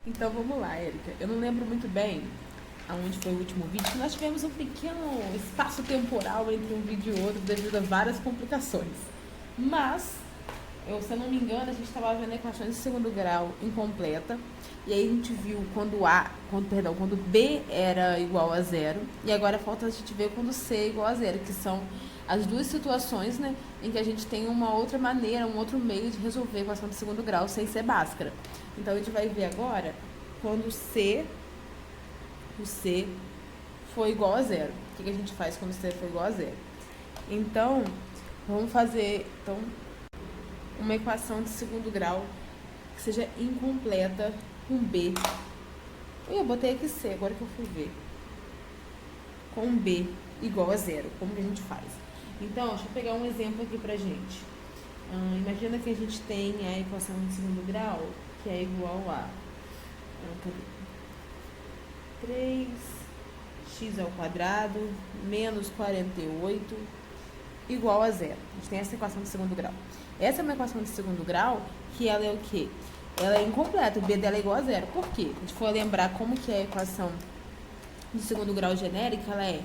Então vamos lá, Érica. Eu não lembro muito bem aonde foi o último vídeo, que nós tivemos um pequeno espaço temporal entre um vídeo e outro devido a várias complicações. Mas, se eu não me engano, a gente estava vendo equações de segundo grau incompleta. E aí a gente viu quando B era igual a zero. E agora falta a gente ver quando C é igual a zero, que são as duas situações, né, em que a gente tem uma outra maneira, um outro meio de resolver a equação de segundo grau sem ser Bhaskara. Então a gente vai ver agora quando o C for igual a zero. O que a gente faz quando o C for igual a zero? Então, vamos fazer uma equação de segundo grau que seja incompleta com B. Eu botei aqui C, agora que eu fui ver. Com B igual a zero. Como que a gente faz? Então, deixa eu pegar um exemplo aqui pra gente. Imagina que a gente tem a equação de segundo grau, que é igual a 3x ao quadrado menos 48 igual a zero. A gente tem essa equação de segundo grau. Essa é uma equação de segundo grau que ela é o quê? Ela é incompleta, o B dela é igual a zero. Por quê? A gente for lembrar como que é a equação de segundo grau genérica, ela é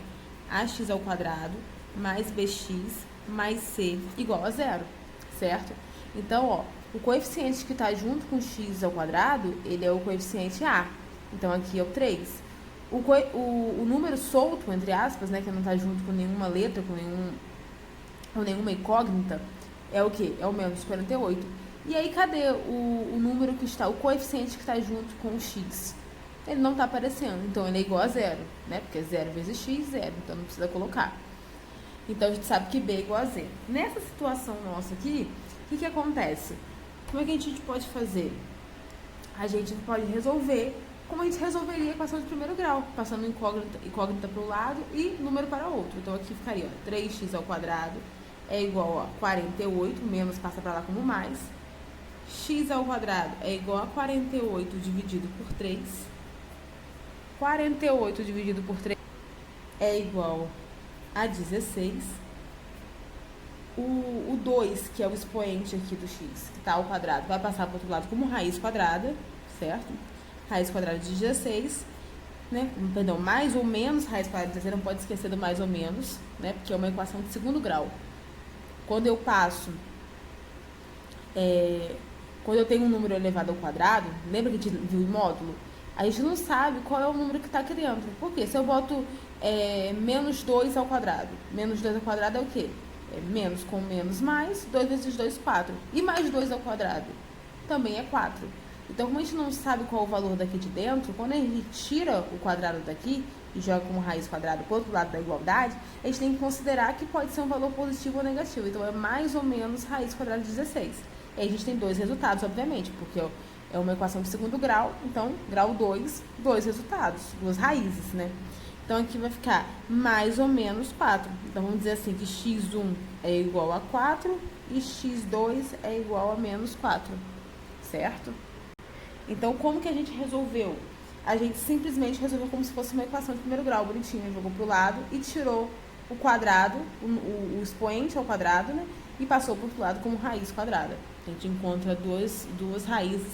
ax ao quadrado mais bx mais c igual a zero, certo? Então, ó, o coeficiente que está junto com x ao quadrado, ele é o coeficiente a. Então, aqui é o 3. O número solto, entre aspas, né, que não está junto com nenhuma letra, com nenhuma incógnita, é o quê? É o menos 48. E aí, cadê o número que está, o coeficiente que está junto com o x? Ele não está aparecendo, então ele é igual a zero, né? Porque 0 vezes x, 0, então não precisa colocar. Então, a gente sabe que B é igual a zero. Nessa situação nossa aqui, o que acontece? Como é que a gente pode fazer? A gente pode resolver como a gente resolveria a equação de primeiro grau, passando incógnita para um lado e número para o outro. Então, aqui ficaria 3x ao quadrado é igual a 48, menos passa para lá como mais. X ao quadrado é igual a 48 dividido por 3. 48 dividido por 3 é igual a 16. O 2, que é o expoente aqui do x, que está ao quadrado, vai passar para o outro lado como raiz quadrada, certo? Raiz quadrada de 16, né? Perdão, mais ou menos raiz quadrada de 16, não pode esquecer do mais ou menos, né? Porque é uma equação de segundo grau. Quando eu passo, quando eu tenho um número elevado ao quadrado, lembra que a gente viu o módulo? A gente não sabe qual é o número que está aqui dentro. Por quê? Se eu boto menos 2 ao quadrado, menos 2 ao quadrado é o quê? É menos com menos mais, 2 vezes 2, 4. E mais 2 ao quadrado também é 4. Então, como a gente não sabe qual é o valor daqui de dentro, quando a gente tira o quadrado daqui e joga como raiz quadrada para o outro lado da igualdade, a gente tem que considerar que pode ser um valor positivo ou negativo. Então, é mais ou menos raiz quadrada de 16. E aí a gente tem dois resultados, obviamente, porque é uma equação de segundo grau, então, grau 2, dois resultados, duas raízes, né? Então, aqui vai ficar mais ou menos 4. Então, vamos dizer assim que x1 é igual a 4 e x2 é igual a menos 4, certo? Então, como que a gente resolveu? A gente simplesmente resolveu como se fosse uma equação de primeiro grau, bonitinha, jogou para o lado e tirou o quadrado, o expoente ao quadrado, né? E passou para o outro lado como raiz quadrada. A gente encontra duas raízes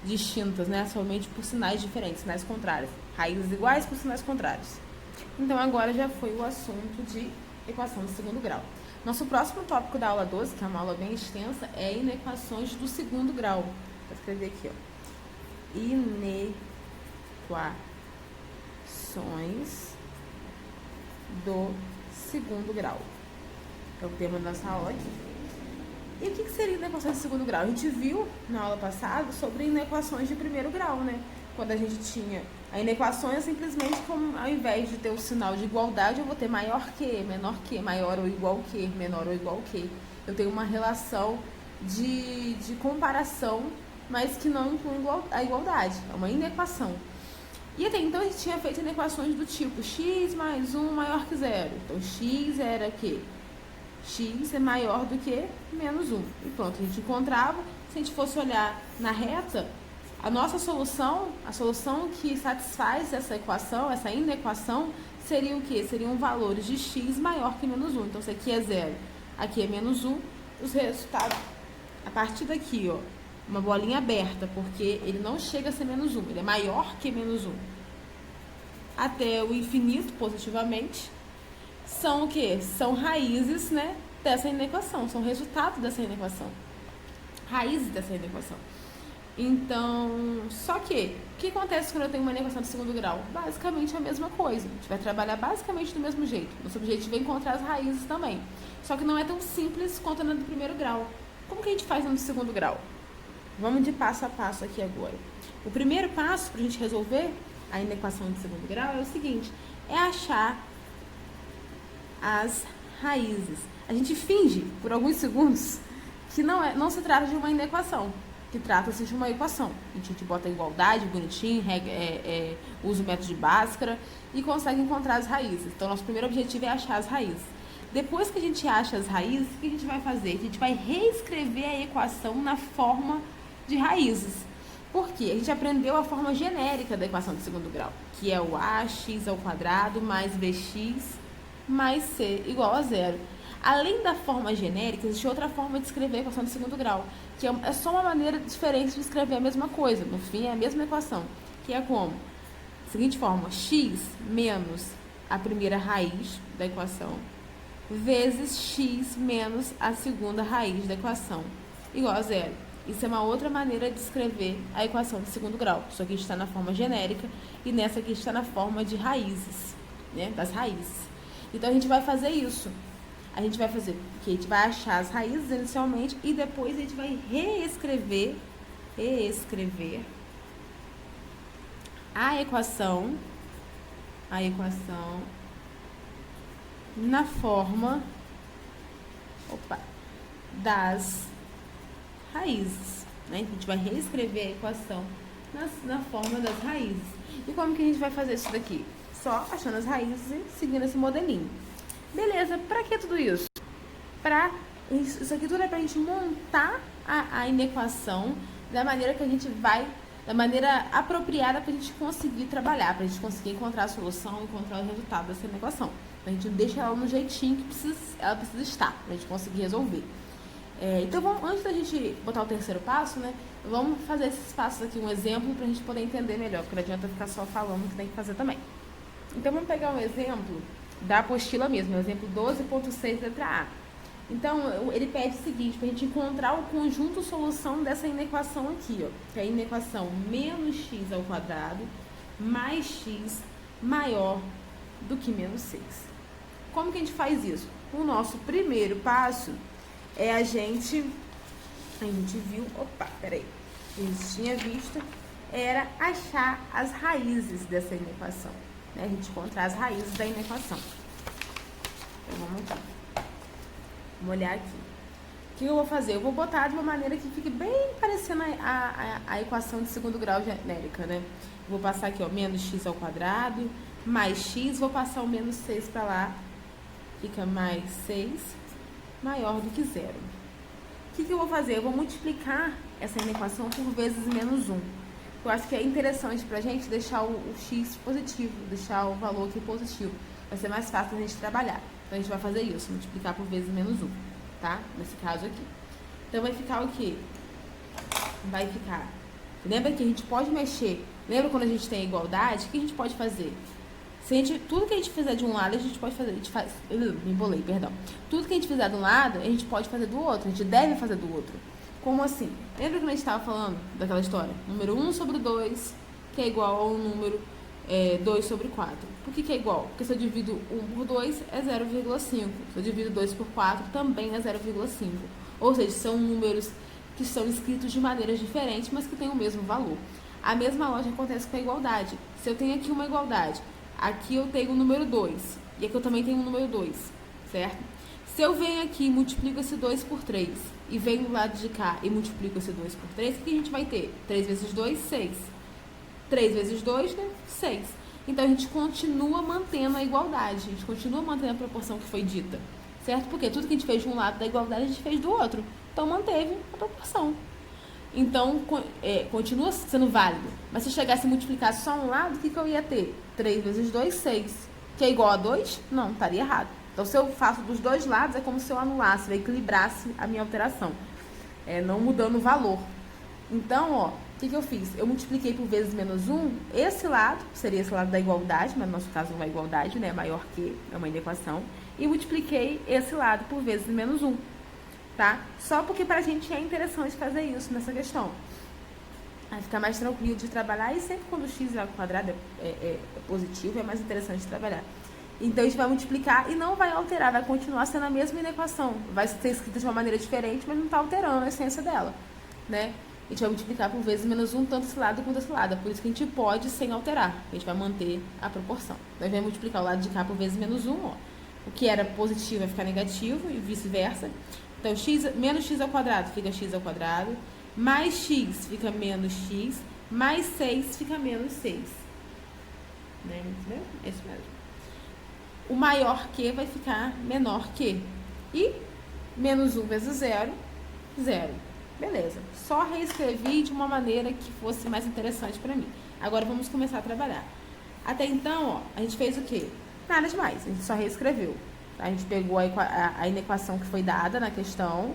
distintas, né? Somente por sinais diferentes, sinais contrários. Raízes iguais por sinais contrários. Então, agora já foi o assunto de equação de segundo grau. Nosso próximo tópico da aula 12, que é uma aula bem extensa, é inequações do segundo grau. Vou escrever aqui, ó. Inequações do segundo grau. É o tema da nossa aula aqui. E o que seria inequações de segundo grau? A gente viu na aula passada sobre inequações de primeiro grau, né? Quando a gente tinha a inequação é simplesmente como, ao invés de ter o sinal de igualdade, eu vou ter maior que, menor que, maior ou igual que, menor ou igual que. Eu tenho uma relação de comparação, mas que não inclui a igualdade. É uma inequação. E até então a gente tinha feito inequações do tipo x mais 1 maior que zero. Então, x era o quê? X é maior do que menos 1. E pronto, a gente encontrava. Se a gente fosse olhar na reta, a nossa solução, a solução que satisfaz essa equação, essa inequação, seria o quê? Seriam valores de x maior que menos 1. Então, isso aqui é 0, aqui é menos 1. Os resultados, a partir daqui, ó, uma bolinha aberta, porque ele não chega a ser menos 1, ele é maior que menos 1. Até o infinito, positivamente, são o quê? São raízes, né, dessa inequação, são resultados dessa inequação, raízes dessa inequação. Então, só que, o que acontece quando eu tenho uma inequação de segundo grau? Basicamente a mesma coisa, a gente vai trabalhar basicamente do mesmo jeito. Nosso objetivo é encontrar as raízes também, só que não é tão simples quanto na do primeiro grau. Como que a gente faz no segundo grau? Vamos de passo a passo aqui agora. O primeiro passo para a gente resolver a inequação de segundo grau é o seguinte, é achar as raízes. A gente finge por alguns segundos que não se trata de uma inequação, que trata-se de uma equação. A gente bota a igualdade bonitinho, usa o método de Bhaskara e consegue encontrar as raízes. Então, nosso primeiro objetivo é achar as raízes. Depois que a gente acha as raízes, o que a gente vai fazer? A gente vai reescrever a equação na forma de raízes. Por quê? A gente aprendeu a forma genérica da equação de segundo grau, que é o ax ao quadrado mais bx mais c igual a 0. Além da forma genérica, existe outra forma de escrever a equação de segundo grau, que é só uma maneira diferente de escrever a mesma coisa. No fim, é a mesma equação, que é como? Seguinte forma, x menos a primeira raiz da equação vezes x menos a segunda raiz da equação igual a 0. Isso é uma outra maneira de escrever a equação de segundo grau. Isso aqui está na forma genérica e nessa aqui está na forma de raízes, né? Das raízes. Então, a gente vai fazer isso. A gente vai fazer o que? A gente vai achar as raízes inicialmente e depois a gente vai reescrever a equação na forma das raízes, né? A gente vai reescrever a equação na forma das raízes. E como que a gente vai fazer isso daqui? Só achando as raízes e seguindo esse modelinho. Beleza, pra que tudo isso? Isso aqui tudo é pra gente montar a inequação da maneira que a gente vai, da maneira apropriada pra gente conseguir trabalhar, pra gente conseguir encontrar a solução, encontrar o resultado dessa inequação. A gente deixa ela no jeitinho que ela precisa estar, pra gente conseguir resolver. Então, antes da gente botar o terceiro passo, né, vamos fazer esses passos aqui, um exemplo, pra gente poder entender melhor, porque não adianta ficar só falando que tem que fazer também. Então, vamos pegar um exemplo da apostila mesmo, o exemplo 12.6, letra A. Então, ele pede o seguinte, pra gente encontrar o conjunto solução dessa inequação aqui, ó, que é a inequação menos x ao quadrado mais x maior do que menos 6. Como que a gente faz isso? O nosso primeiro passo é a gente viu, a gente tinha visto, era achar as raízes dessa inequação, né? A gente encontrar as raízes da inequação. Então, vamos olhar aqui. O que eu vou fazer? Eu vou botar de uma maneira que fique bem parecendo a equação de segundo grau genérica, né? Vou passar aqui, ó, menos x ao quadrado, mais x, vou passar o menos 6 para lá, fica mais 6, maior do que 0. O que eu vou fazer? Eu vou multiplicar essa inequação por vezes menos 1. Eu acho que é interessante pra gente deixar o x positivo, deixar o valor aqui positivo. Vai ser mais fácil a gente trabalhar. Então, a gente vai fazer isso, multiplicar por vezes menos 1, tá? Nesse caso aqui. Então, vai ficar o quê? Vai ficar... Lembra que a gente pode mexer... Lembra quando a gente tem a igualdade? O que a gente pode fazer? Tudo que a gente fizer de um lado, a gente pode fazer... Me embolei, perdão. Tudo que a gente fizer de um lado, a gente pode fazer do outro. A gente deve fazer do outro. Como assim? Lembra que a gente estava falando daquela história? Número 1 sobre 2, que é igual ao número 2 sobre 4. Por que é igual? Porque se eu divido 1 por 2, é 0,5. Se eu divido 2 por 4, também é 0,5. Ou seja, são números que são escritos de maneiras diferentes, mas que têm o mesmo valor. A mesma lógica acontece com a igualdade. Se eu tenho aqui uma igualdade, aqui eu tenho o número 2, e aqui eu também tenho o número 2, certo? Se eu venho aqui e multiplico esse 2 por 3, e venho do lado de cá e multiplico esse 2 por 3, o que a gente vai ter? 3 vezes 2, 6. 3 vezes 2, né? 6. Então, a gente continua mantendo a igualdade, a gente continua mantendo a proporção que foi dita, certo? Porque tudo que a gente fez de um lado da igualdade, a gente fez do outro. Então, manteve a proporção. Então, continua sendo válido. Mas se eu chegasse e multiplicasse só um lado, o que eu ia ter? 3 vezes 2, 6. Que é igual a 2? Não, estaria errado. Então, se eu faço dos dois lados, é como se eu anulasse, eu equilibrasse a minha alteração. Não mudando o valor. Então, ó, o que eu fiz? Eu multipliquei por vezes menos 1, esse lado, seria esse lado da igualdade, mas no nosso caso não é igualdade, né? Maior que, é uma inequação. E multipliquei esse lado por vezes menos 1, tá? Só porque pra gente é interessante fazer isso nessa questão. Aí fica mais tranquilo de trabalhar, e sempre quando o x ao quadrado é positivo, é mais interessante de trabalhar. Então, a gente vai multiplicar e não vai alterar, vai continuar sendo a mesma inequação. Vai ser escrita de uma maneira diferente, mas não está alterando a essência dela, né? A gente vai multiplicar por vezes menos 1, tanto esse lado quanto esse lado. É por isso que a gente pode sem alterar. A gente vai manter a proporção. Então, a gente vai multiplicar o lado de cá por vezes menos 1, ó. O que era positivo vai ficar negativo e vice-versa. Então, menos x ao quadrado fica x ao quadrado. Mais x fica menos x. Mais 6 fica menos 6. Né? Entendeu? É isso mesmo. O maior que vai ficar menor que. E menos 1 vezes 0, 0. Beleza. Só reescrevi de uma maneira que fosse mais interessante para mim. Agora vamos começar a trabalhar. Até então, ó, a gente fez o quê? Nada demais. A gente só reescreveu. A gente pegou a inequação que foi dada na questão,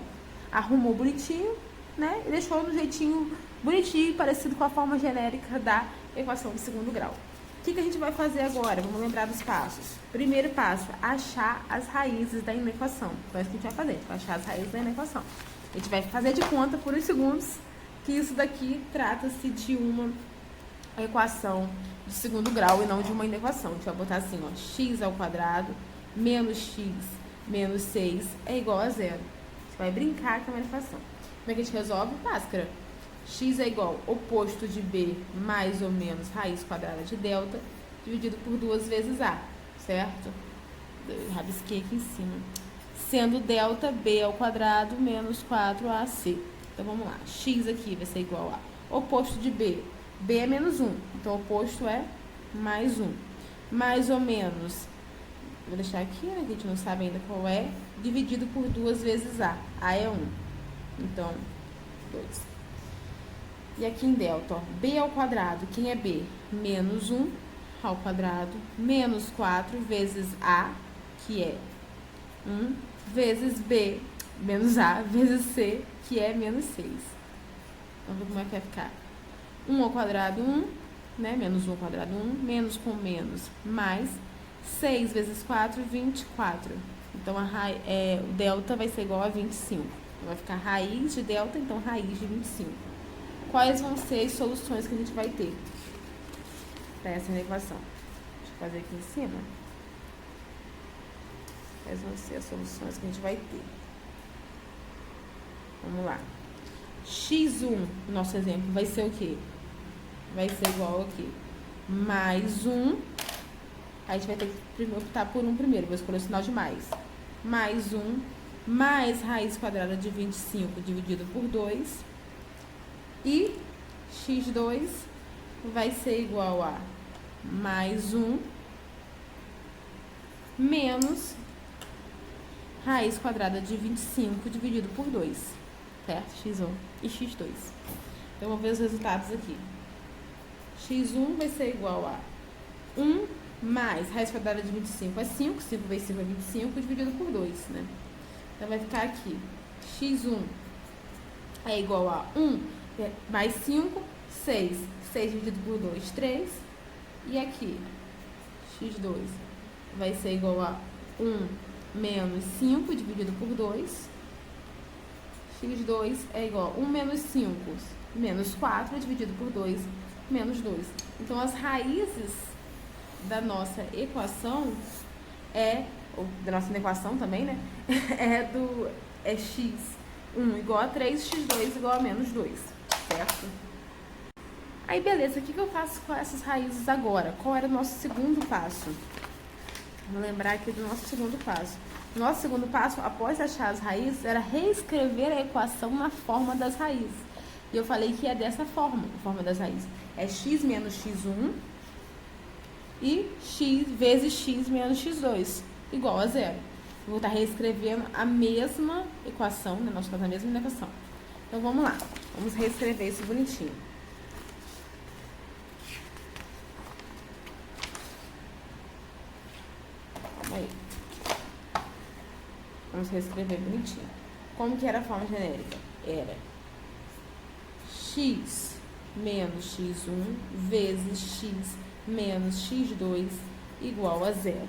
arrumou bonitinho, né? E deixou no jeitinho bonitinho, parecido com a forma genérica da equação de segundo grau. O que a gente vai fazer agora? Vamos lembrar dos passos. Primeiro passo, achar as raízes da inequação. Então, é isso que a gente vai fazer. A gente vai achar as raízes da inequação. A gente vai fazer de conta por uns segundos que isso daqui trata-se de uma equação de segundo grau e não de uma inequação. A gente vai botar assim, ó, x ao quadrado menos x menos 6 é igual a 0. Você vai brincar com a inequação. Como é que a gente resolve? Bhaskara. X é igual ao oposto de b mais ou menos raiz quadrada de delta dividido por 2 vezes a, certo? Eu rabisquei aqui em cima. Sendo delta b ao quadrado menos 4ac. Então, vamos lá. X aqui vai ser igual a oposto de b. B é menos 1. Então, o oposto é mais 1. Mais ou menos, vou deixar aqui, né, que a gente não sabe ainda qual é, dividido por 2 vezes a. A é 1. Então, 2. E aqui em delta, ó, b ao quadrado, quem é b? Menos 1 ao quadrado, menos 4 vezes a, que é 1, vezes b, menos a, vezes c, que é menos 6. Vamos ver como é que vai ficar. 1 ao quadrado, 1, né? Menos 1 ao quadrado, 1, menos com menos, mais 6 vezes 4, 24. Então, o delta vai ser igual a 25. Então, vai ficar raiz de delta, então raiz de 25. Quais vão ser as soluções que a gente vai ter para essa equação? Deixa eu fazer aqui em cima. Quais vão ser as soluções que a gente vai ter? Vamos lá. x1, no nosso exemplo, vai ser o quê? Vai ser igual aqui. Mais 1. Aí a gente vai ter que optar por 1 primeiro. Vou escolher o sinal de mais. Mais 1. Mais raiz quadrada de 25 dividido por 2. E x2 vai ser igual a mais 1 menos raiz quadrada de 25 dividido por 2, certo? x1 e x2. Então, vamos ver os resultados aqui. x1 vai ser igual a 1 mais raiz quadrada de 25 é 5, 5 vezes 5 é 25, dividido por 2, né? Então, vai ficar aqui, x1 é igual a 1 mais 5, 6. 6 dividido por 2, 3. E aqui, x2 vai ser igual a 1 menos 5 dividido por 2. x2 é igual a 1 menos 5, menos 4 dividido por 2, menos 2. Então, as raízes da nossa equação ou da nossa equação também, né? É x1 igual a 3, x2 igual a menos 2. Certo? Aí, beleza, o que eu faço com essas raízes agora? Qual era o nosso segundo passo? Vamos lembrar aqui do nosso segundo passo. O nosso segundo passo, após achar as raízes, era reescrever a equação na forma das raízes. E eu falei que é dessa forma, a forma das raízes. É x menos x1 e x vezes x menos x2, igual a 0. Vou estar reescrevendo a mesma equação, né? Nós temos a mesma equação. Então, vamos lá. Vamos reescrever isso bonitinho. Aí. Vamos reescrever bonitinho. Como que era a forma genérica? Era x menos x1 vezes x menos x2 igual a zero.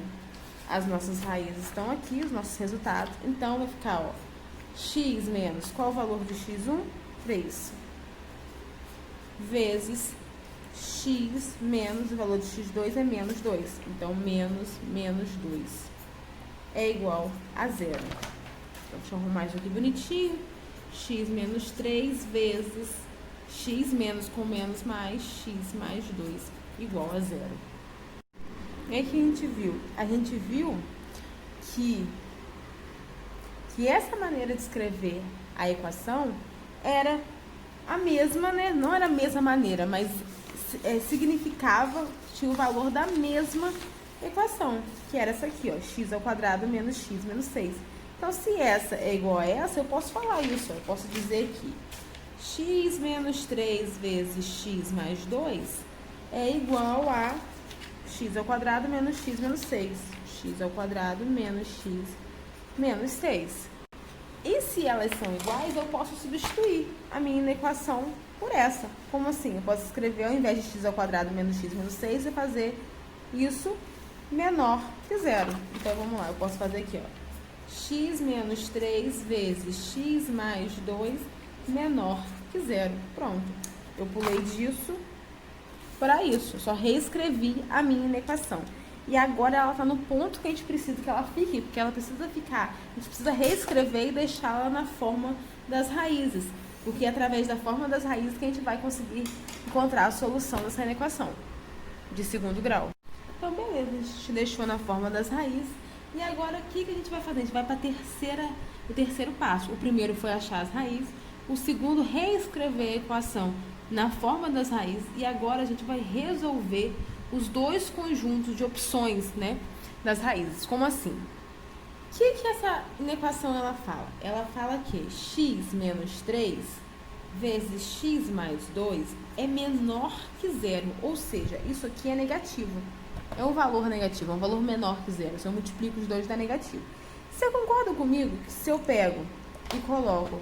As nossas raízes estão aqui, os nossos resultados. Então, vai ficar, ó, x menos, qual o valor de x1? 3. Vezes x menos, o valor de x2 é menos 2. Então, menos 2 é igual a zero. Então, deixa eu arrumar isso aqui bonitinho. X menos 3 vezes x menos com menos mais, x mais 2 igual a zero. E aí, o que a gente viu? A gente viu que essa maneira de escrever a equação era a mesma, né? Não era a mesma maneira, mas significava, tinha o valor da mesma equação, que era essa aqui, ó, x ao quadrado menos x menos 6. Então, se essa é igual a essa, eu posso falar isso, ó, eu posso dizer que x menos 3 vezes x mais 2 é igual a x ao quadrado menos x menos 6. X ao quadrado menos x menos 6. E se elas são iguais, eu posso substituir a minha equação por essa. Como assim? Eu posso escrever, ao invés de x ao quadrado menos x menos 6, e fazer isso menor que zero. Então, vamos lá, eu posso fazer aqui, ó, x menos 3 vezes x mais 2 menor que zero. Pronto. Eu pulei disso para isso. Eu só reescrevi a minha equação. E agora ela está no ponto que a gente precisa que ela fique, porque ela precisa ficar. A gente precisa reescrever e deixá-la na forma das raízes. Porque é através da forma das raízes que a gente vai conseguir encontrar a solução dessa equação de segundo grau. Então, beleza. A gente deixou na forma das raízes. E agora, o que a gente vai fazer? A gente vai para o terceiro passo. O primeiro foi achar as raízes. O segundo, reescrever a equação na forma das raízes. E agora a gente vai resolver os dois conjuntos de opções, né, das raízes. Como assim? O que essa equação ela fala? Ela fala que x menos 3 vezes x mais 2 é menor que zero. Ou seja, isso aqui é negativo. É um valor negativo, é um valor menor que zero. Se eu multiplico os dois, dá negativo. Você concorda comigo que se eu pego e coloco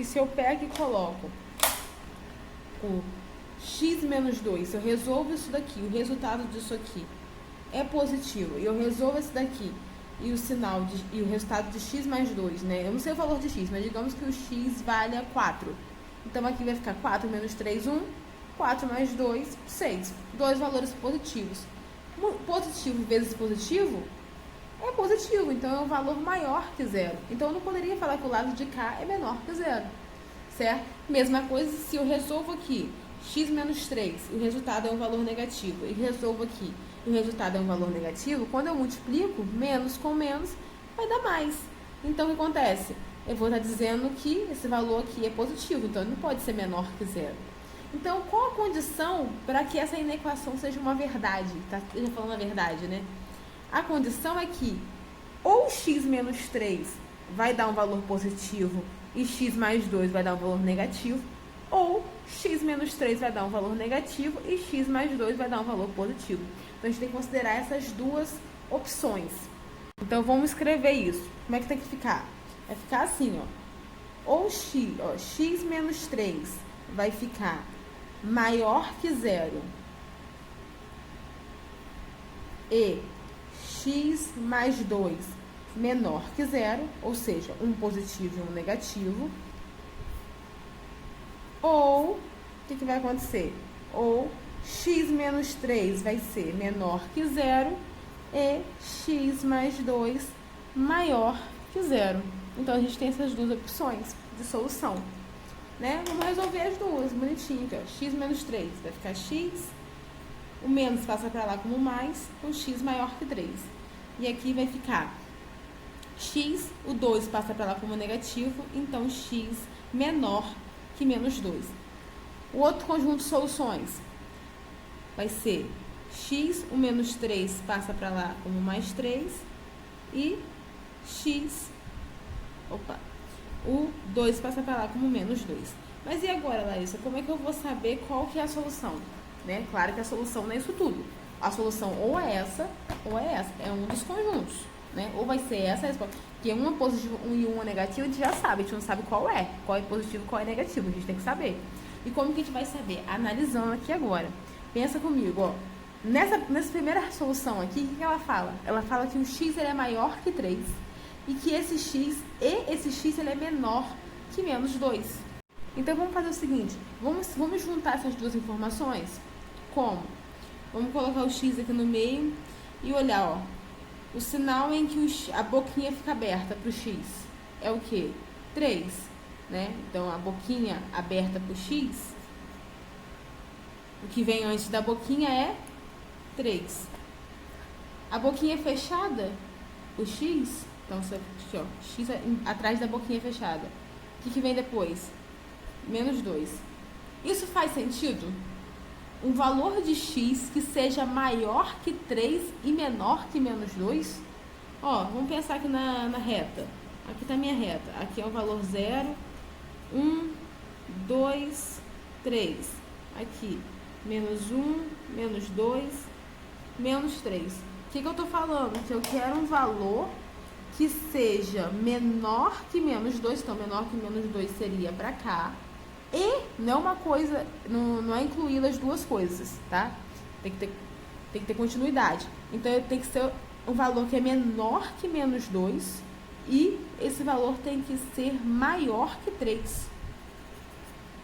se eu pego e coloco o x menos 2, se eu resolvo isso daqui, o resultado disso aqui é positivo, e eu resolvo esse daqui, e o resultado de x mais 2, né? Eu não sei o valor de x, mas digamos que o x valha 4. Então, aqui vai ficar 4 menos 3, 1. 4 mais 2, 6. Dois valores positivos. Positivo vezes positivo é positivo, então é um valor maior que zero. Então, eu não poderia falar que o lado de cá é menor que zero, certo? Mesma coisa se eu resolvo aqui x menos 3, o resultado é um valor negativo, e resolvo aqui, e o resultado é um valor negativo, quando eu multiplico, menos com menos, vai dar mais. Então, o que acontece? Eu vou estar dizendo que esse valor aqui é positivo, então ele não pode ser menor que zero. Então, qual a condição para que essa inequação seja uma verdade? Tá falando a verdade, né? A condição é que ou x menos 3 vai dar um valor positivo e x mais 2 vai dar um valor negativo, ou x menos 3 vai dar um valor negativo e x mais 2 vai dar um valor positivo. Então, a gente tem que considerar essas duas opções. Então, vamos escrever isso. Como é que tem que ficar? Vai ficar assim, ó. Ou x menos 3 vai ficar maior que zero e x mais 2 menor que zero, ou seja, um positivo e um negativo. Ou, o que vai acontecer? Ou x menos 3 vai ser menor que zero e x mais 2 maior que zero. Então, a gente tem essas duas opções de solução, né? Vamos resolver as duas, bonitinho aqui, ó. X menos 3 vai ficar x, o menos passa para lá como mais, com x maior que 3. E aqui vai ficar x, o 2 passa para lá como negativo, então x menor que menos 2. O outro conjunto de soluções vai ser x, o menos 3 passa para lá como mais 3 e x, o 2 passa para lá como menos 2. Mas e agora, Larissa, como é que eu vou saber qual que é a solução? Né? Claro que a solução não é isso tudo. A solução ou é essa, é um dos conjuntos. né? Ou vai ser essa a resposta. Porque um é positivo e um é negativo, a gente já sabe. A gente não sabe qual é positivo e qual é negativo. A gente tem que saber. E como que a gente vai saber? Analisando aqui agora. Pensa comigo, ó. Nessa primeira solução aqui, o que ela fala? Ela fala que o x ele é maior que 3 e que esse x ele é menor que menos 2. Então, vamos fazer o seguinte. Vamos juntar essas duas informações? Como? Vamos colocar o x aqui no meio e olhar, ó. O sinal em que a boquinha fica aberta para o x é o quê? 3, né? Então, a boquinha aberta para o x, o que vem antes da boquinha é 3. A boquinha fechada, o x, então, aqui, ó, x atrás da boquinha fechada. O que vem depois? Menos 2. Isso faz sentido? Um valor de x que seja maior que 3 e menor que menos 2? Ó, vamos pensar aqui na reta. Aqui tá a minha reta. Aqui é o valor 0, 1, 2, 3. Aqui, menos 1, menos 2, menos 3. O que eu tô falando? Que eu quero um valor que seja menor que menos 2. Então, menor que menos 2 seria pra cá. E não é uma coisa, não é incluir as duas coisas, tá? Tem que ter continuidade. Então, tem que ser um valor que é menor que menos 2 e esse valor tem que ser maior que 3.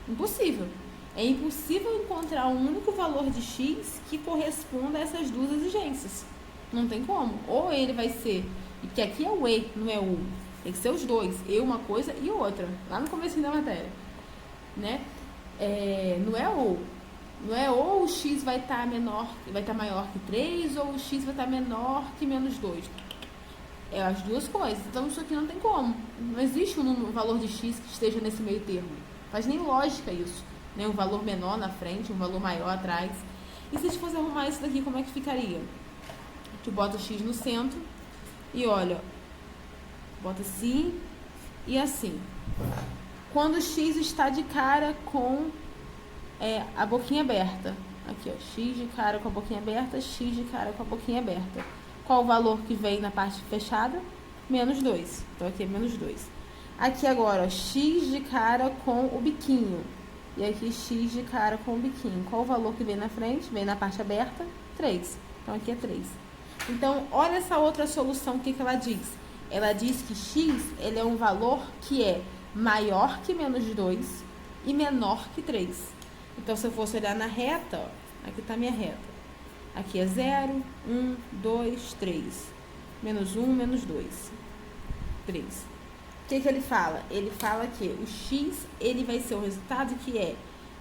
Impossível. É impossível encontrar um único valor de x que corresponda a essas duas exigências. Não tem como. Ou ele vai ser, porque aqui é o e, não é o. Tem que ser os dois. E uma coisa e outra. Lá no começo da matéria. Né? Não é ou o x vai estar maior que 3 ou o x vai estar menor que menos 2. É as duas coisas. Então isso aqui não tem como. Não existe um valor de x que esteja nesse meio termo. Faz nem lógica isso, né? Um valor menor na frente, um valor maior atrás. E se a gente fosse arrumar isso daqui, como é que ficaria? Tu bota o x no centro e olha, bota assim e assim. Quando o x está de cara com a boquinha aberta. Aqui, ó, x de cara com a boquinha aberta, x de cara com a boquinha aberta. Qual o valor que vem na parte fechada? Menos 2. Então, aqui é menos 2. Aqui agora, ó, x de cara com o biquinho. E aqui, x de cara com o biquinho. Qual o valor que vem na frente? Vem na parte aberta? 3. Então, aqui é 3. Então, olha essa outra solução, o que ela diz? Ela diz que x ele é um valor que é maior que menos 2 e menor que 3. Então, se eu fosse olhar na reta, ó, aqui está a minha reta. Aqui é 0, 1, 2, 3. Menos 1, menos 2. 3. O que ele fala? Ele fala que o x ele vai ser o resultado que é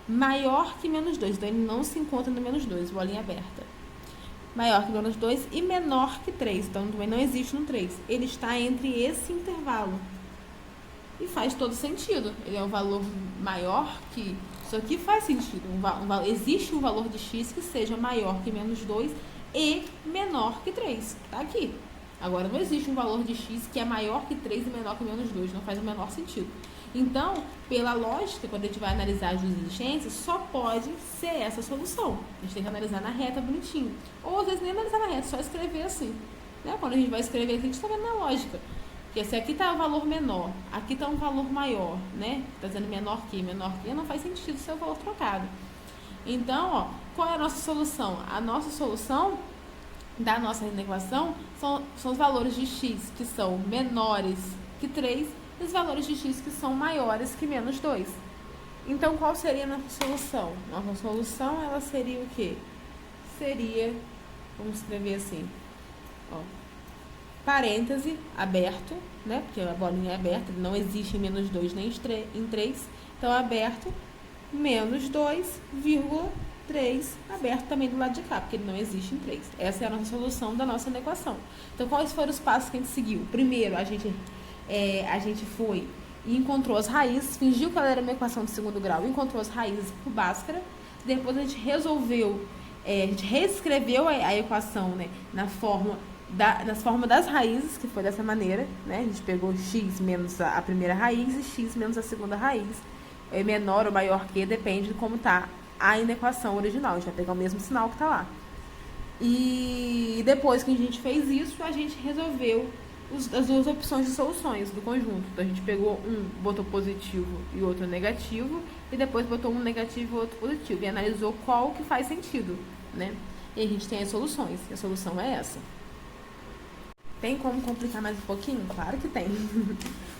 maior que menos 2. Então, ele não se encontra no menos 2, bolinha aberta. Maior que menos 2 e menor que 3. Então, também não existe no 3. Ele está entre esse intervalo. E faz todo sentido. Ele é um valor maior que... Isso aqui faz sentido. Existe um valor de x que seja maior que menos 2 e menor que 3. Tá aqui. Agora, não existe um valor de x que é maior que 3 e menor que menos 2. Não faz o menor sentido. Então, pela lógica, quando a gente vai analisar as duas existências, só pode ser essa solução. A gente tem que analisar na reta bonitinho. Ou, às vezes, nem analisar na reta, só escrever assim. Né? Quando a gente vai escrever aqui, a gente está vendo na lógica. Porque se aqui está um valor menor, aqui está um valor maior, né? Está dizendo menor que, não faz sentido ser o valor trocado. Então, ó, qual é a nossa solução? A nossa solução da nossa equação são os valores de x que são menores que 3 e os valores de x que são maiores que menos 2. Então, qual seria a nossa solução? Nossa solução, ela seria o quê? Seria, vamos escrever assim, ó. Parêntese, aberto, né? Porque a bolinha é aberta, não existe em menos 2 nem em 3. Então, aberto, menos 2, vírgula 3, aberto também do lado de cá, porque ele não existe em 3. Essa é a nossa solução da nossa equação. Então, quais foram os passos que a gente seguiu? Primeiro, a gente foi e encontrou as raízes, fingiu que ela era uma equação de segundo grau, encontrou as raízes por Bhaskara. Depois, a gente a gente reescreveu a equação, né, nas formas das raízes, que foi dessa maneira, né? A gente pegou x menos a primeira raiz e x menos a segunda raiz. É menor ou maior que, depende de como está a equação original. A gente vai pegar o mesmo sinal que está lá. E depois que a gente fez isso, a gente resolveu as duas opções de soluções do conjunto. Então a gente pegou um, botou positivo e outro negativo, e depois botou um negativo e outro positivo, e analisou qual que faz sentido, né? E a gente tem as soluções, e a solução é essa. Tem como complicar mais um pouquinho? Claro que tem.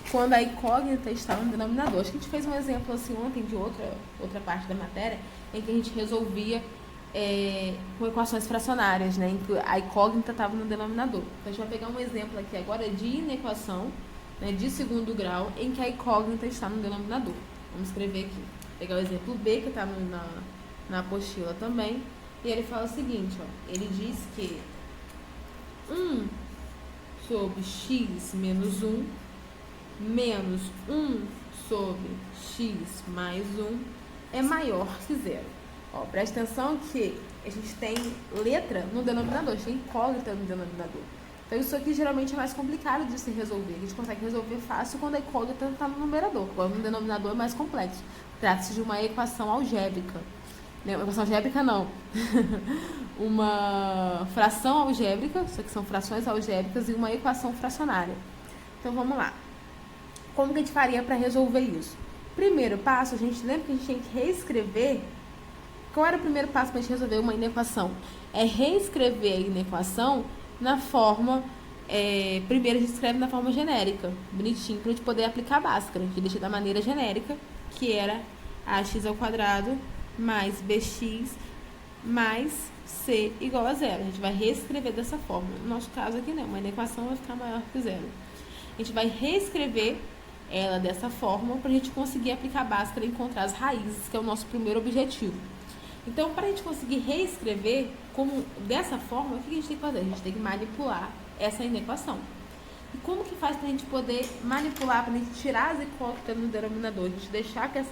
Quando a incógnita está no denominador. Acho que a gente fez um exemplo assim ontem de outra parte da matéria, em que a gente resolvia com equações fracionárias, né, em que a incógnita estava no denominador. Então a gente vai pegar um exemplo aqui agora de inequação, né, de segundo grau, em que a incógnita está no denominador. Vamos escrever aqui. Pegar o exemplo B, que está na apostila também, e ele fala o seguinte, ó, ele diz que 1 sobre x menos 1 menos 1 sobre x mais 1 é maior que zero. Ó, presta atenção que a gente tem letra no denominador, a gente tem incógnita no denominador. Então isso aqui geralmente é mais complicado de se resolver. A gente consegue resolver fácil quando a incógnita está no numerador. Quando no denominador é mais complexo. Trata-se de uma equação algébrica. Uma equação algébrica não. Uma fração algébrica, isso aqui são frações algébricas, e uma equação fracionária. Então vamos lá. Como que a gente faria para resolver isso? Primeiro passo, a gente lembra que a gente tem que reescrever. Qual era o primeiro passo para a gente resolver uma inequação? É reescrever a inequação na forma... primeiro a gente escreve na forma genérica, bonitinho, para a gente poder aplicar a Bhaskara. A gente deixa da maneira genérica, que era ax² mais bx mais c igual a zero. A gente vai reescrever dessa forma. No nosso caso aqui, não, uma inequação vai ficar maior que zero. A gente vai reescrever ela dessa forma para a gente conseguir aplicar a Bhaskara e encontrar as raízes, que é o nosso primeiro objetivo. Então, para a gente conseguir reescrever dessa forma, o que a gente tem que fazer? A gente tem que manipular essa inequação. E como que faz para a gente poder manipular, para a gente tirar as incógnitas no denominador? A gente deixar que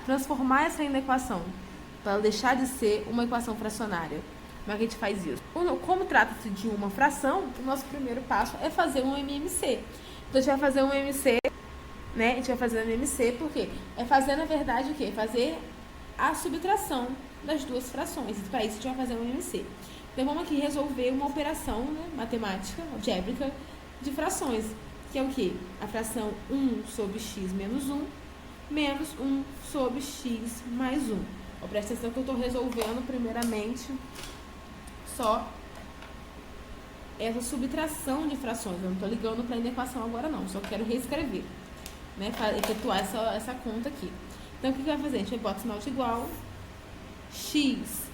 transformar essa inequação, para ela deixar de ser uma equação fracionária. Como é que a gente faz isso? Como trata-se de uma fração, o nosso primeiro passo é fazer um MMC. Então, a gente vai fazer um MMC, né? A gente vai fazer um MMC porque é fazer, na verdade, o quê? Fazer a subtração das duas frações. Para isso, a gente vai fazer um MMC. Então, vamos aqui resolver uma operação, né, matemática, algébrica, de frações, que é o quê? A fração 1 sobre x menos 1 menos 1 sobre x mais 1. Ó, presta atenção que eu estou resolvendo primeiramente só essa subtração de frações. Eu não estou ligando para a inequação agora não, só quero reescrever, né, para efetuar essa conta aqui. Então, o que vai fazer? A gente bota sinal de igual, x.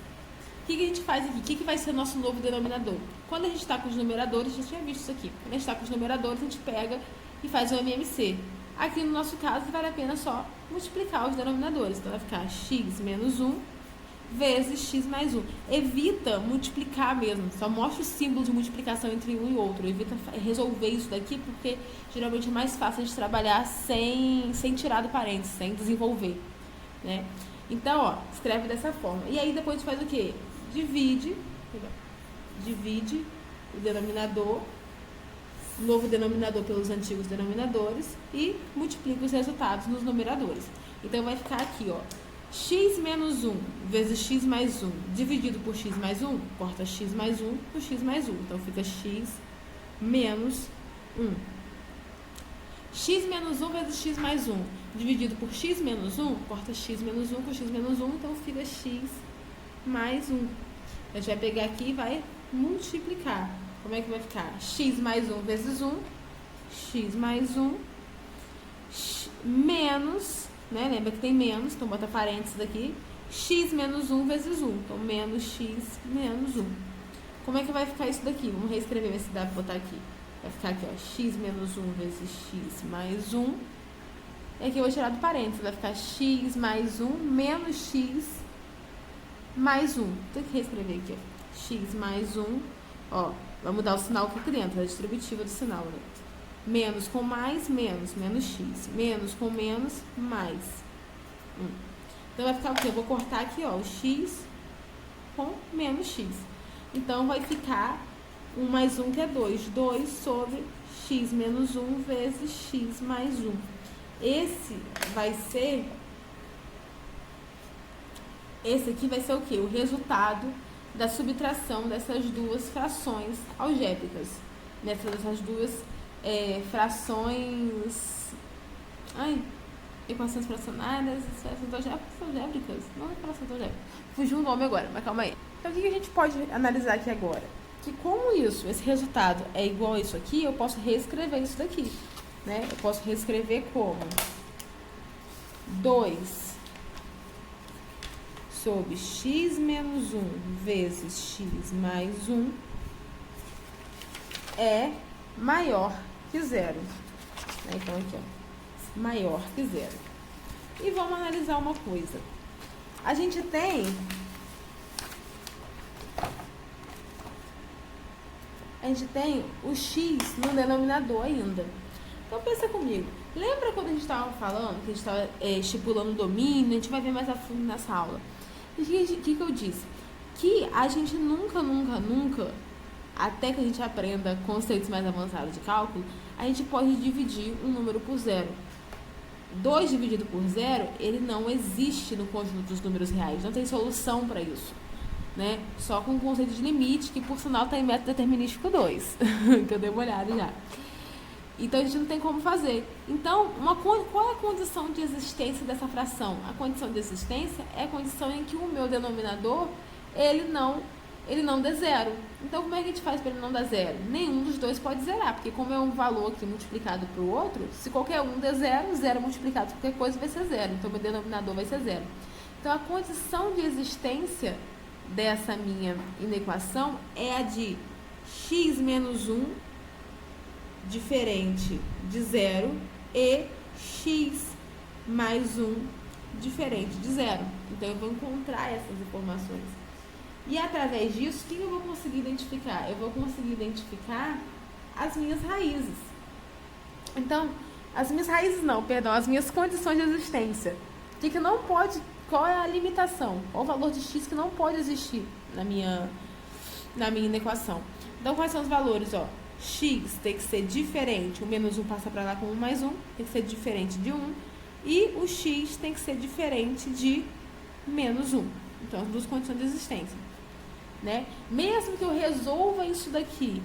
O que a gente faz aqui? O que vai ser o nosso novo denominador? Quando a gente está com os numeradores, a gente tinha visto isso aqui. Quando a gente está com os numeradores, a gente pega e faz o MMC. Aqui no nosso caso, vale a pena só multiplicar os denominadores. Então, vai ficar x menos 1 vezes x mais 1. Evita multiplicar mesmo. Só mostra o símbolo de multiplicação entre um e outro. Evita resolver isso daqui, porque geralmente é mais fácil de trabalhar sem tirar do parênteses, sem desenvolver, né? Então, ó, escreve dessa forma. E aí, depois a gente faz o quê? Divide o denominador, novo denominador pelos antigos denominadores, e multiplica os resultados nos numeradores. Então, vai ficar aqui, ó, x menos 1 vezes x mais 1 dividido por x mais 1, corta x mais 1 por x mais 1. Então, fica x menos 1. X menos 1 vezes x mais 1 dividido por x menos 1, corta x menos 1 por x menos 1, então fica x mais 1. A gente vai pegar aqui e vai multiplicar. Como é que vai ficar? X mais 1 vezes 1, x mais 1, menos, né? Lembra que tem menos, então bota parênteses aqui. X menos 1 vezes 1, então menos x menos 1. Como é que vai ficar isso daqui? Vamos reescrever, ver se dá pra botar aqui. Vai ficar aqui, ó, x menos 1 vezes x mais 1. E aqui eu vou tirar do parênteses, vai ficar x mais 1 menos x mais 1. Tem que reescrever aqui, ó. X mais 1, ó, vai mudar o sinal aqui dentro, a distributiva do sinal, né? Menos com mais, menos x. Menos com menos, mais 1. Então vai ficar o quê? Eu vou cortar aqui, ó, o x com menos x. Então vai ficar 1 mais 1, que é 2. 2 sobre x menos 1 vezes x mais 1. Esse aqui vai ser o quê? O resultado da subtração dessas duas frações algébricas, dessas duas frações, equações fracionárias, frações algébricas, não é frações algébricas, fugiu o nome agora, mas calma aí. Então o que a gente pode analisar aqui agora? Que como esse resultado é igual a isso aqui, eu posso reescrever isso daqui, né? Eu posso reescrever como 2 sobre x menos 1 vezes x mais 1 é maior que zero. Então, aqui, ó, maior que zero. E vamos analisar uma coisa. A gente tem o x no denominador ainda. Então, pensa comigo. Lembra quando a gente estava falando, que a gente estava estipulando o domínio, a gente vai ver mais a fundo nessa aula. O que eu disse? Que a gente nunca, até que a gente aprenda conceitos mais avançados de cálculo, a gente pode dividir um número por zero. 2 dividido por zero, ele não existe no conjunto dos números reais, não tem solução para isso, né? Só com o conceito de limite, que por sinal está em método determinístico 2, que eu dei uma olhada já. Então, a gente não tem como fazer. Então, qual é a condição de existência dessa fração? A condição de existência é a condição em que o meu denominador, ele não dê zero. Então, como é que a gente faz para ele não dar zero? Nenhum dos dois pode zerar, porque como é um valor aqui multiplicado para o outro, se qualquer um der zero, zero multiplicado por qualquer coisa vai ser zero. Então, meu denominador vai ser zero. Então, a condição de existência dessa minha inequação é a de x menos 1 diferente de zero e x mais 1 diferente de zero. Então, eu vou encontrar essas informações. E através disso, o que eu vou conseguir identificar? Eu vou conseguir identificar as minhas raízes. Então, as minhas condições de existência. O que não pode, qual é a limitação? Qual o valor de x que não pode existir na minha inequação? Então, quais são os valores? X tem que ser diferente, o menos 1 passa para lá com 1 mais 1, tem que ser diferente de 1, e o x tem que ser diferente de menos 1. Então, as duas condições de existência, né? Mesmo que eu resolva isso daqui,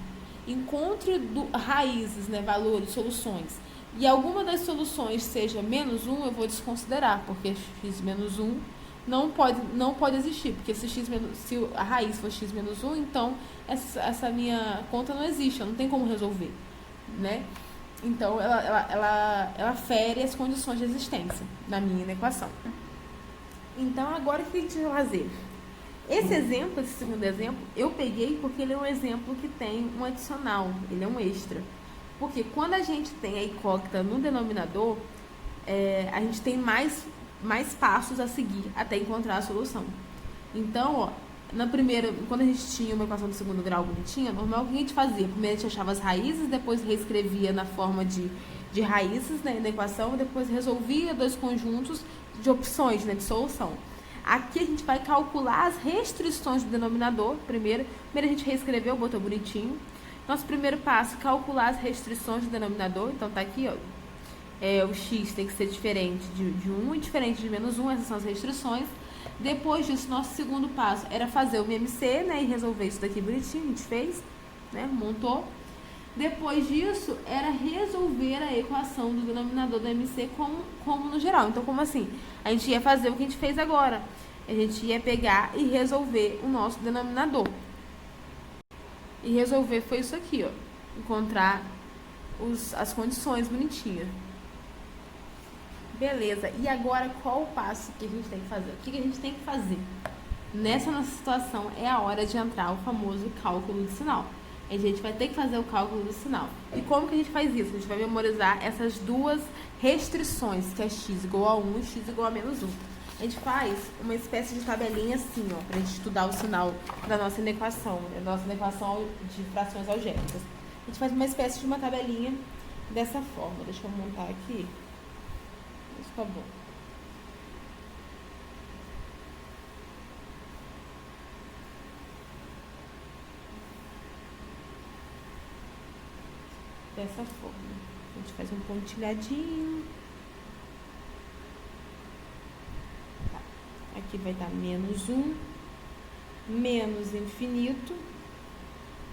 encontre raízes, né, valores, soluções, e alguma das soluções seja menos 1, eu vou desconsiderar, porque x menos 1 não pode existir, porque se a raiz for x menos 1, então essa minha conta não existe, eu não tenho como resolver, né? Então, ela fere as condições de existência da minha equação. Então, agora o que a gente vai fazer? Esse segundo exemplo, eu peguei porque ele é um exemplo que tem um adicional, ele é um extra. Porque quando a gente tem a incógnita no denominador, a gente tem mais passos a seguir até encontrar a solução. Então, quando a gente tinha uma equação do segundo grau bonitinha, normal, o que a gente fazia? Primeiro a gente achava as raízes, depois reescrevia na forma de raízes, né, na equação, depois resolvia dois conjuntos de opções, né, de solução. Aqui a gente vai calcular as restrições do denominador. Primeiro a gente reescreveu, botou bonitinho. Nosso primeiro passo, calcular as restrições do denominador. Então, tá aqui, o x tem que ser diferente de 1 e diferente de menos 1, essas são as restrições. Depois disso, nosso segundo passo era fazer o MMC, né, e resolver isso daqui bonitinho, a gente fez, né, montou. Depois disso, era resolver a equação do denominador do MC como no geral. Então, como assim? A gente ia fazer o que a gente fez agora. A gente ia pegar e resolver o nosso denominador. E resolver foi isso aqui, encontrar as condições bonitinhas. Beleza, e agora qual o passo que a gente tem que fazer? O que a gente tem que fazer? Nessa nossa situação é a hora de entrar o famoso cálculo de sinal. A gente vai ter que fazer o cálculo do sinal. E como que a gente faz isso? A gente vai memorizar essas duas restrições, que é x igual a 1 e x igual a menos 1. A gente faz uma espécie de tabelinha assim, pra gente estudar o sinal da nossa inequação, né? Nossa inequação de frações algébricas. A gente faz uma espécie de uma tabelinha dessa forma. Deixa eu montar aqui. Isso tá bom. Dessa forma. A gente faz um pontilhadinho. Tá. Aqui vai dar menos 1. menos infinito,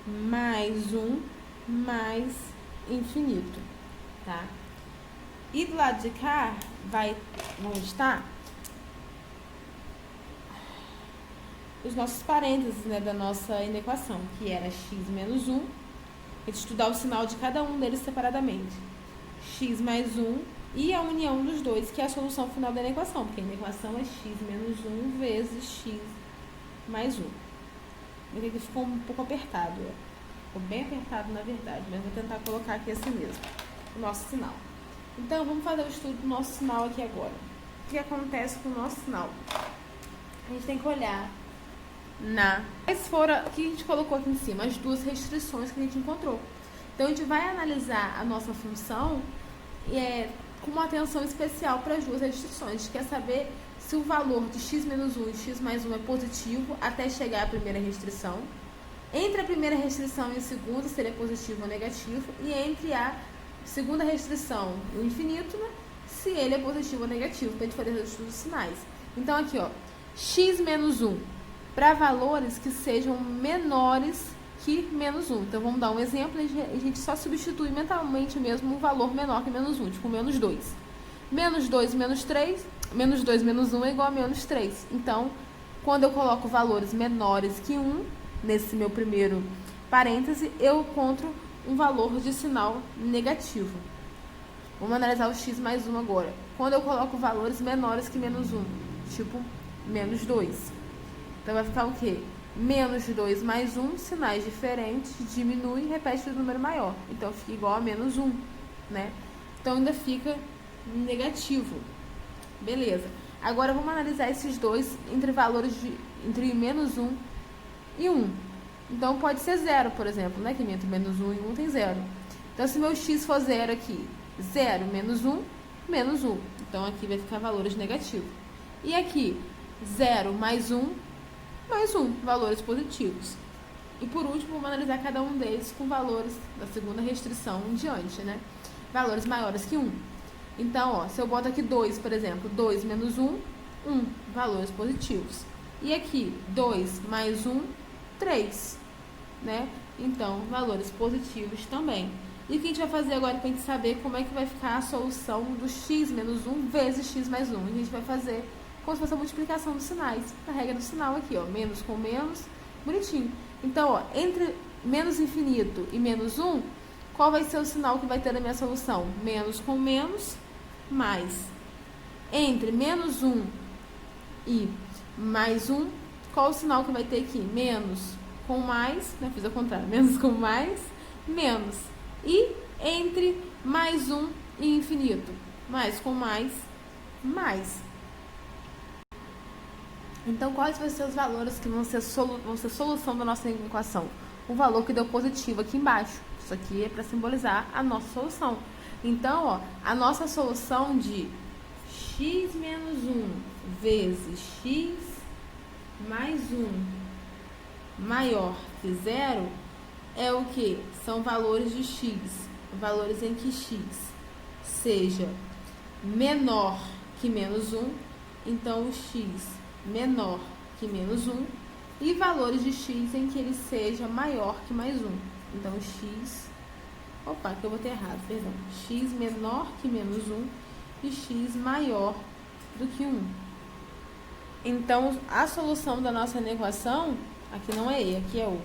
mais 1, mais infinito, tá? E do lado de cá, vão estar os nossos parênteses, né, da nossa inequação, que era x menos 1. A gente estudar o sinal de cada um deles separadamente. X mais 1 e a união dos dois, que é a solução final da inequação, porque a inequação é x menos 1 vezes x mais 1. Aqui ficou um pouco apertado, ó. Ficou bem apertado, na verdade, mas vou tentar colocar aqui assim mesmo, o nosso sinal. Então, vamos fazer o estudo do nosso sinal aqui agora. O que acontece com o nosso sinal? A gente tem que olhar quais foram, o que a gente colocou aqui em cima, as duas restrições que a gente encontrou. Então, a gente vai analisar a nossa função com uma atenção especial para as duas restrições. A gente quer saber se o valor de x menos 1 e x mais 1 é positivo até chegar à primeira restrição. Entre a primeira restrição e a segunda, seria positivo ou negativo. E entre a segunda restrição e o infinito, né, se ele é positivo ou negativo, para a gente fazer os estudos dos sinais. Então, aqui, ó, x menos 1, para valores que sejam menores que menos 1. Então, vamos dar um exemplo, a gente só substitui mentalmente mesmo um valor menor que menos 1, tipo menos 2. Menos 2 menos 3, menos 2 menos 1 é igual a menos 3. Então, quando eu coloco valores menores que 1, nesse meu primeiro parêntese, eu encontro um valor de sinal negativo. Vamos analisar o x mais 1 agora. Quando eu coloco valores menores que menos 1, tipo menos 2. Então, vai ficar o quê? Menos 2 mais 1, sinais diferentes, diminui e repete o número maior. Então, fica igual a menos 1, né? Então, ainda fica negativo. Beleza. Agora, vamos analisar esses dois entre valores entre menos 1 e 1. Então, pode ser 0, por exemplo, né? Que entre menos 1 e 1 tem 0. Então, se meu x for 0 aqui, 0 menos 1, menos 1. Então, aqui vai ficar valores negativos. E aqui, 0 mais 1, mais 1, valores positivos. E por último, vamos analisar cada um deles com valores da segunda restrição em diante, né? Valores maiores que 1. Então, ó, se eu boto aqui 2, por exemplo, 2 menos 1, 1, valores positivos. E aqui, 2 mais 1, 3, né? Então, valores positivos também. E o que a gente vai fazer agora para a gente saber como é que vai ficar a solução do x menos 1 vezes x mais 1? A gente vai fazer como se fosse a multiplicação dos sinais. A regra do sinal aqui, ó, menos com menos, bonitinho. Então, ó, entre menos infinito e menos 1, qual vai ser o sinal que vai ter na minha solução? Menos com menos, mais. Entre menos 1 e mais 1, qual o sinal que vai ter aqui? Menos com mais, né? Fiz ao contrário, menos com mais, menos. E entre mais 1 e infinito? Mais com mais, mais. Então, quais vão ser os valores que vão ser solução da nossa equação? O valor que deu positivo aqui embaixo. Isso aqui é para simbolizar a nossa solução. Então, ó, a nossa solução de x menos 1 vezes x mais 1 maior que 0 é o que? São valores de x. Valores em que x seja menor que menos 1. Então, o x menor que menos 1, e valores de x em que ele seja maior que mais 1. Então, x... Opa, que eu botei errado, perdão. X menor que menos 1 e x maior do que 1. Então, a solução da nossa equação, aqui não é E, aqui é U.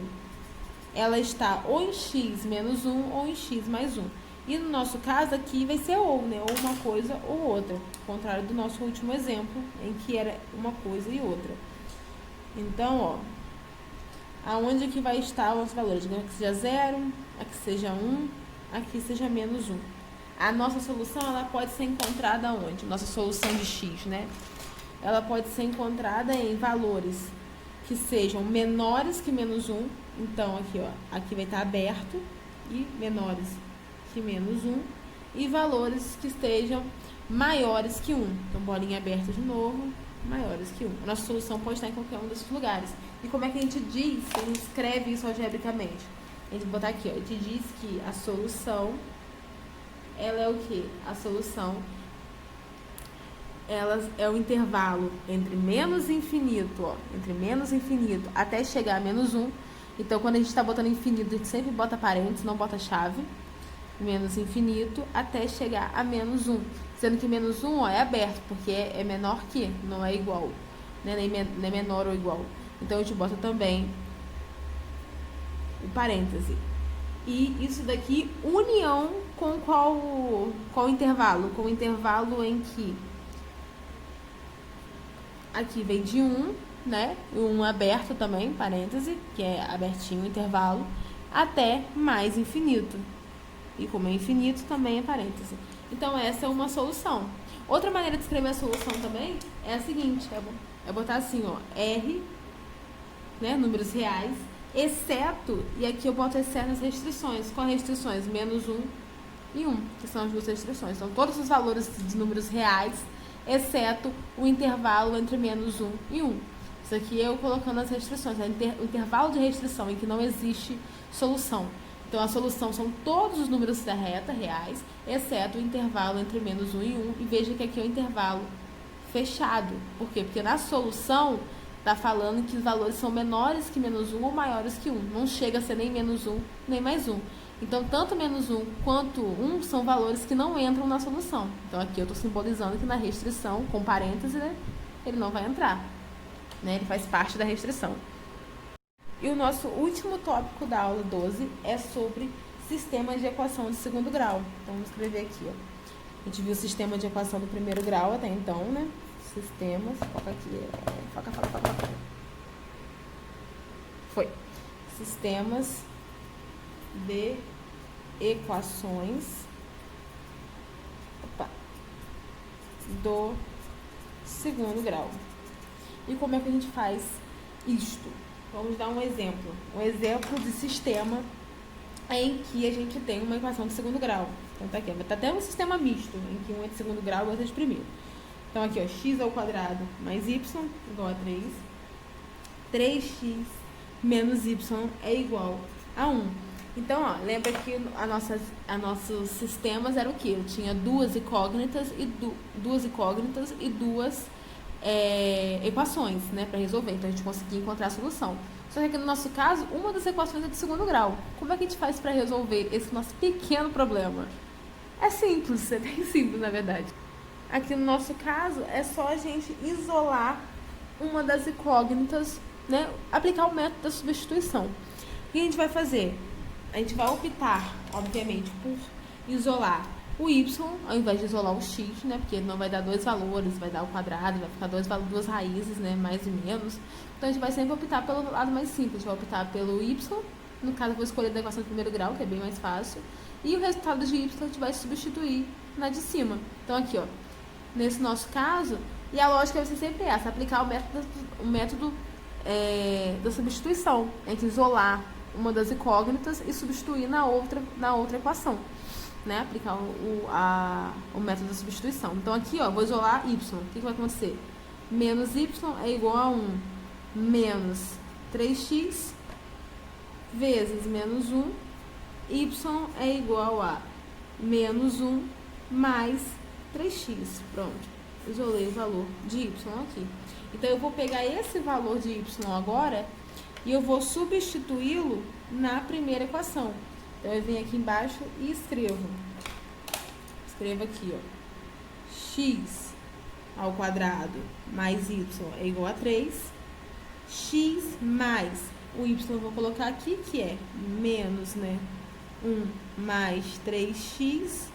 Ela está ou em x menos 1 ou em x mais 1. E no nosso caso aqui vai ser ou, né? Ou uma coisa ou outra. Ao contrário do nosso último exemplo, em que era uma coisa e outra. Então, ó, aonde que vai estar os valores? Aqui seja 0, aqui seja 1, aqui seja menos 1. A nossa solução, ela pode ser encontrada onde? Nossa solução de x, né? Ela pode ser encontrada em valores que sejam menores que menos 1. Então, aqui, ó, aqui vai estar aberto e menores que menos 1, e valores que estejam maiores que 1. Então, bolinha aberta de novo, maiores que 1. A nossa solução pode estar em qualquer um desses lugares. E como é que a gente diz, a gente escreve isso algebricamente? A gente vai botar aqui, ó, a gente diz que a solução, ela é o quê? A solução elas é o intervalo entre menos infinito, ó, entre menos infinito até chegar a menos 1. Então, quando a gente está botando infinito, a gente sempre bota parênteses, não bota chave. Menos infinito até chegar a menos 1. Sendo que menos 1, ó, é aberto, porque é menor que, não é igual, né? Nem menor ou igual. Então, a gente bota também o parêntese. E isso daqui, união com qual intervalo? Com o intervalo em que aqui vem de 1, né? 1 aberto também, parêntese, que é abertinho o intervalo, até mais infinito. E como é infinito, também é parêntese. Então, essa é uma solução. Outra maneira de escrever a solução também é a seguinte, é botar assim, ó, R, né, números reais, exceto, e aqui eu boto exceto as restrições. Qual restrições? Menos 1 e 1, que são as duas restrições. Então, todos os valores de números reais, exceto o intervalo entre menos 1 e 1. Isso aqui eu colocando as restrições, o intervalo de restrição em que não existe solução. Então, a solução são todos os números da reta reais, exceto o intervalo entre menos 1 e 1. E veja que aqui é o intervalo fechado. Por quê? Porque na solução está falando que os valores são menores que menos 1 ou maiores que 1. Não chega a ser nem menos 1, nem mais 1. Então, tanto menos 1 quanto 1 são valores que não entram na solução. Então, aqui eu estou simbolizando que na restrição, com parênteses, né, ele não vai entrar. Né? Ele faz parte da restrição. E o nosso último tópico da aula 12 é sobre sistemas de equação de segundo grau. Então, vamos escrever aqui, ó. A gente viu o sistema de equação do primeiro grau até então, né? Sistemas, foca aqui, foca. Foi. Sistemas de equações do segundo grau. E como é que a gente faz isto? Vamos dar um exemplo. Um exemplo de sistema em que a gente tem uma equação de segundo grau. Então, tá aqui. Tá até um sistema misto, em que um é de segundo grau e o outro é de primeiro. Então, aqui, ó, x ao quadrado mais y igual a 3. 3x menos y é igual a 1. Então, ó, lembra que nossos sistemas eram o quê? Eu tinha duas incógnitas e duas equações, né, para resolver. Então, a gente conseguia encontrar a solução. Só que aqui no nosso caso, uma das equações é de segundo grau. Como é que a gente faz para resolver esse nosso pequeno problema? É simples, é bem simples, na verdade. Aqui no nosso caso, é só a gente isolar uma das incógnitas, né, aplicar o método da substituição. O que a gente vai fazer? A gente vai optar, obviamente, por isolar o y, ao invés de isolar o x, né? Porque não vai dar dois valores, vai dar o quadrado, vai ficar duas raízes, né? Mais e menos. Então, a gente vai sempre optar pelo lado mais simples. A gente vai optar pelo y, no caso, eu vou escolher da equação de primeiro grau, que é bem mais fácil. E o resultado de y a gente vai substituir na de cima. Então, aqui, ó, nesse nosso caso, e a lógica vai ser sempre essa, aplicar o método da substituição. A gente isolar uma das incógnitas e substituir na outra equação, né? Aplicar o método da substituição. Então, aqui, ó, vou isolar y. O que vai acontecer? Menos y é igual a 1 menos 3x vezes menos 1. Y é igual a menos 1 mais 3x. Pronto. Isolei o valor de y aqui. Então, eu vou pegar esse valor de y agora e eu vou substituí-lo na primeira equação. Então, eu venho aqui embaixo e escrevo. Escrevo aqui, ó. X ao quadrado mais y é igual a 3. X mais o y eu vou colocar aqui, que é menos, né? 1 mais 3x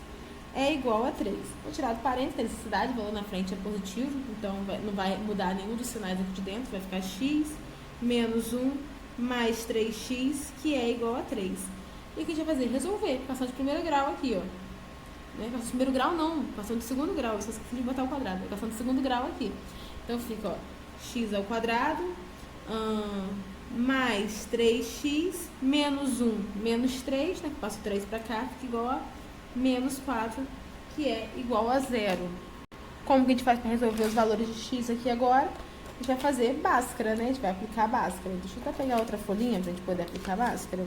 é igual a 3. Vou tirar do parênteses, tem necessidade, o valor na frente é positivo, então não vai mudar nenhum dos sinais aqui de dentro, vai ficar x menos 1 mais 3x, que é igual a 3. E o que a gente vai fazer? Resolver. Equação de primeiro grau aqui, ó. Né? Equação de primeiro grau não, equação de segundo grau, eu só esqueci de botar o quadrado. Equação de segundo grau aqui. Então fica, ó, x ao quadrado mais 3x menos 1 menos 3, né? Que passo 3 para cá, fica igual a menos 4, que é igual a 0. Como que a gente faz para resolver os valores de x aqui agora? A gente vai fazer Bhaskara, né? A gente vai aplicar Bhaskara. Deixa eu até pegar outra folhinha pra gente poder aplicar Bhaskara.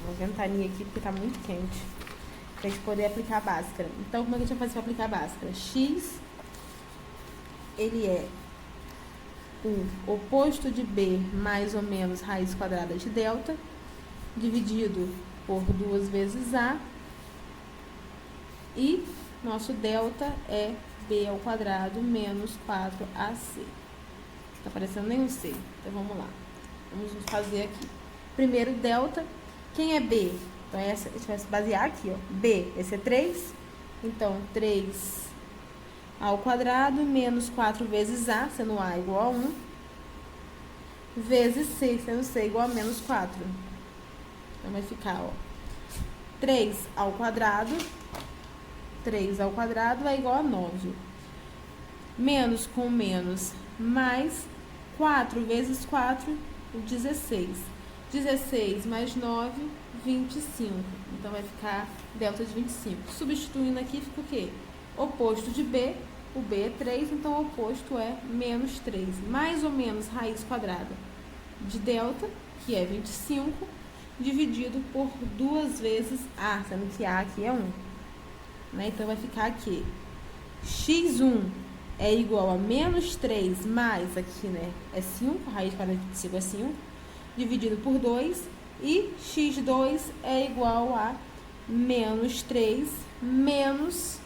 Uma ventania aqui porque tá muito quente. pra gente poder aplicar a Bhaskara. Então, como é que a gente vai fazer para aplicar a Bhaskara? X, ele é o oposto de B mais ou menos raiz quadrada de delta, dividido por 2 vezes A, e nosso delta é B ao quadrado menos 4AC. Não tá aparecendo nenhum C, então vamos lá. Vamos fazer aqui. Primeiro, delta. Quem é B? Então, essa, a gente vai se basear aqui, ó. B, esse é 3. Então, 3 ao quadrado menos 4 vezes A, sendo A igual a 1, vezes C, sendo C igual a menos 4. Então, vai ficar, ó, 3 ao quadrado é igual a 9. Menos com menos, mais 4 vezes 4, 16. 16 mais 9, 25. Então, vai ficar delta de 25. Substituindo aqui, fica o quê? Oposto de B, o B é 3, então o oposto é menos 3. Mais ou menos raiz quadrada de delta, que é 25, dividido por 2 vezes A, sendo que A aqui é 1. Né? Então, vai ficar aqui. X1 é igual a menos 3 mais, aqui, né, é 5, raiz quadrada de 25 é 5, dividido por 2, e x2 é igual a menos 3 menos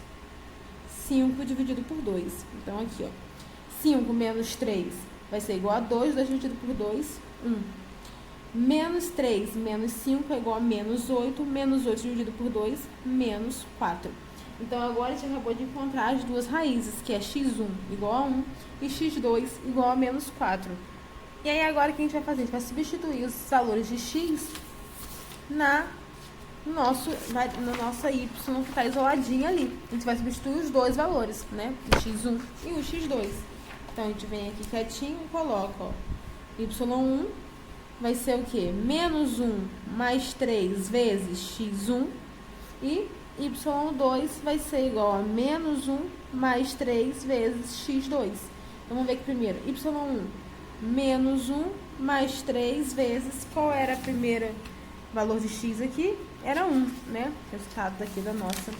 5 dividido por 2. Então, aqui, ó, 5 menos 3 vai ser igual a 2, 2 dividido por 2, 1. Menos 3 menos 5 é igual a menos 8, menos 8 dividido por 2, menos 4. Então, agora a gente acabou de encontrar as duas raízes, que é x1 igual a 1 e x2 igual a menos 4. E aí, agora o que a gente vai fazer? A gente vai substituir os valores de x na nossa y, que está isoladinha ali. A gente vai substituir os dois valores, né? O x1 e o x2. Então, a gente vem aqui quietinho e coloca, ó, y1 vai ser o quê? Menos 1 mais 3 vezes x1, e y2 vai ser igual a menos 1 mais 3 vezes x2. Então, vamos ver aqui primeiro. Y1, menos 1 mais 3 vezes, qual era a primeira valor de x aqui? Era 1, né? Resultado daqui da nossa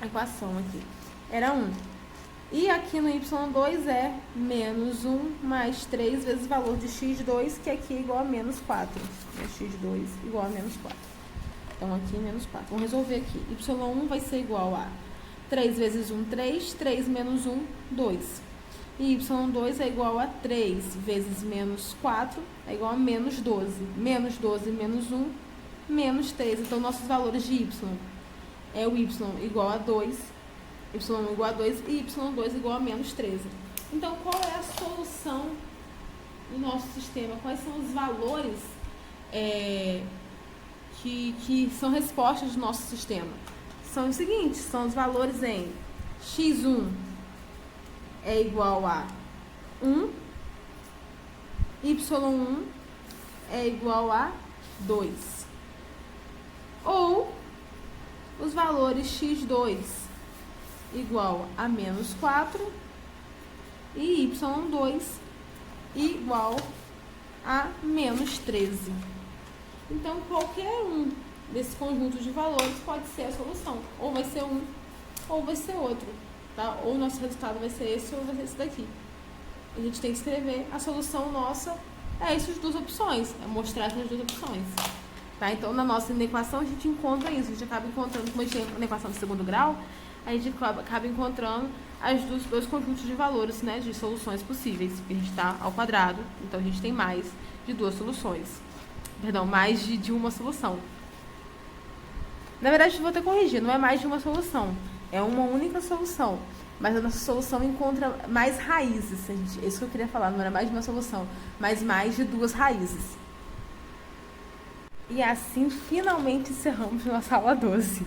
equação aqui. Era 1. E aqui no y2 é menos 1 mais 3 vezes o valor de x2, que aqui é igual a menos 4. Né? x2 igual a menos 4. Então, aqui, menos 4. Vamos resolver aqui. Y1 vai ser igual a 3 vezes 1, 3. 3 menos 1, 2. E Y2 é igual a 3 vezes menos 4, é igual a menos 12. Menos 12 menos 1, menos 3. Então, nossos valores de Y é o Y igual a 2, Y1 igual a 2 e Y2 igual a menos 13. Então, qual é a solução do nosso sistema? Quais são os valores que são respostas do nosso sistema? São os seguintes, são os valores em x1 é igual a 1, y1 é igual a 2. Ou os valores x2 igual a menos 4 e y2 igual a menos 13. Então, qualquer um desse conjunto de valores pode ser a solução. Ou vai ser um, ou vai ser outro. Tá? Ou o nosso resultado vai ser esse, ou vai ser esse daqui. A gente tem que escrever a solução nossa, é essas duas opções. É mostrar essas duas opções. Tá? Então, na nossa equação, a gente encontra isso. A gente acaba encontrando, como a gente tem na equação de segundo grau, a gente acaba encontrando os dois conjuntos de valores, né, de soluções possíveis. A gente está ao quadrado, então a gente tem mais de duas soluções. Perdão, mais de uma solução. Na verdade, vou até corrigir, não é mais de uma solução. É uma única solução. Mas a nossa solução encontra mais raízes. É isso que eu queria falar, não era mais de uma solução, mas mais de duas raízes. E assim, finalmente encerramos nossa aula 12.